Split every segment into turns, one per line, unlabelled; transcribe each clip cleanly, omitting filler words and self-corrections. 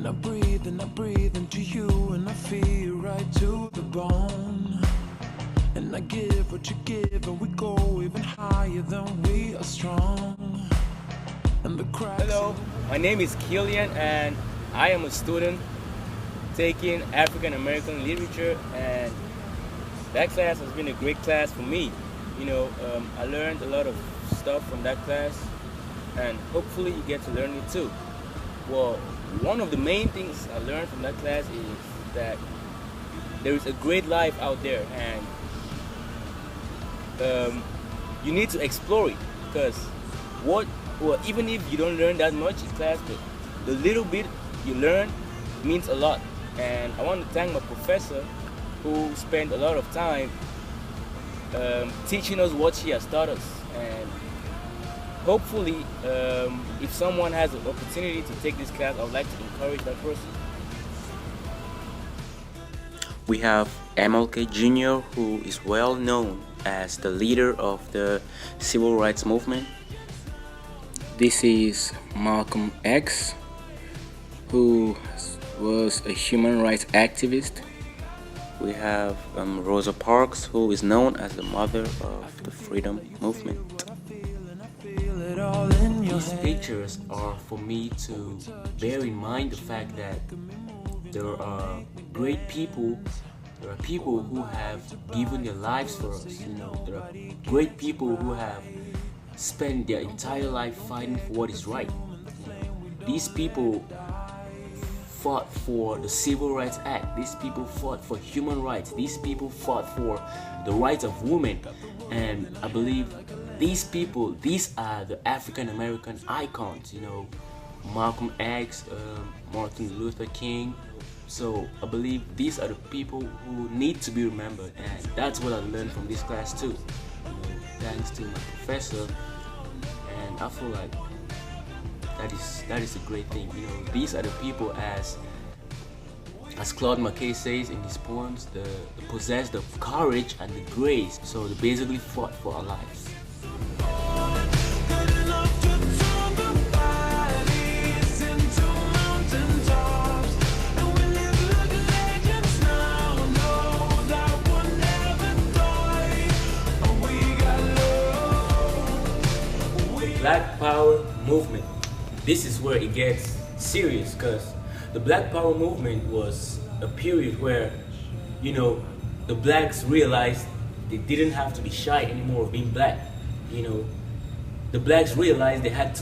And I breathe into you, and I feel right to the bone. And I give what you give, and we go even higher than we are strong. And the cracks.
Hello, my name is Killian, and I am a student taking African American literature, and that class has been a great class for me. I learned a lot of stuff from that class, and hopefully you get to learn it too. Well, one of the main things I learned from that class is that there is a great life out there, and you need to explore it, because even if you don't learn that much in class, but the little bit you learn means a lot. And I want to thank my professor who spent a lot of time teaching us what she has taught us. And hopefully, if someone has an opportunity to take this class, I would like to encourage that person.
We have MLK Jr., who is well known as the leader of the civil rights movement. This is Malcolm X, who was a human rights activist. We have Rosa Parks, who is known as the mother of the freedom movement.
These pictures are for me to bear in mind the fact that there are great people. There are people who have given their lives for us. There are great people who have spent their entire life fighting for what is right. These people fought for the Civil Rights Act. These people fought for human rights. These people fought for the rights of women. And I believe these are the African American icons. Malcolm X, Martin Luther King. So I believe these are the people who need to be remembered, and that's what I learned from this class too. Thanks to my professor, and I feel like that is a great thing. These are the people, as Claude McKay says in his poems, they possess the courage and the grace. So they basically fought for our lives.
Black Power movement. This is where it gets serious, because the Black Power movement was a period where, the blacks realized they didn't have to be shy anymore of being black. The blacks realized they had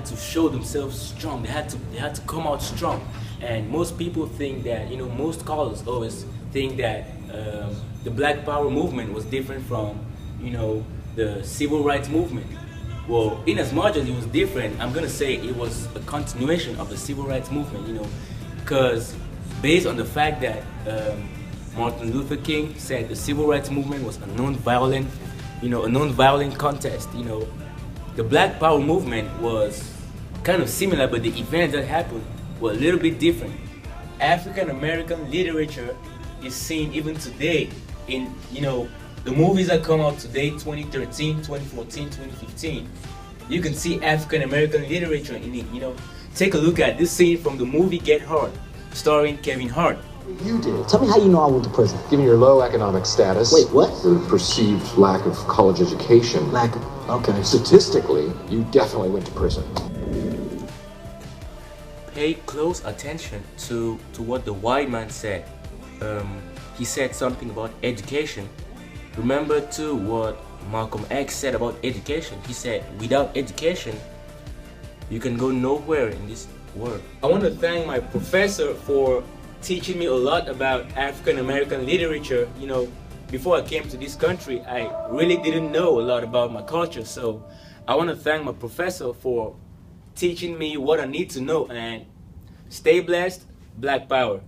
to show themselves strong. They had to come out strong. And most people think that, most scholars always think that the Black Power movement was different from, the Civil Rights movement. Well, in as much as it was different, I'm gonna say it was a continuation of the Civil Rights movement, because based on the fact that Martin Luther King said the Civil Rights movement was a non-violent contest. The Black Power movement was kind of similar, but the events that happened were a little bit different. African American literature is seen even today in, the movies that come out today, 2013, 2014, 2015, you can see African American literature in it. Take a look at this scene from the movie Get Hard, starring Kevin Hart.
You did. Tell me how you know I went to prison.
Given your low economic status,
Wait, what?
The perceived lack of college education,
Okay.
statistically, you definitely went to prison.
Pay close attention to what the white man said. He said something about education. Remember too what Malcolm X said about education. He said, without education, you can go nowhere in this world.
I want to thank my professor for teaching me a lot about African American literature. Before I came to this country, I really didn't know a lot about my culture. So I want to thank my professor for teaching me what I need to know. And stay blessed, Black Power.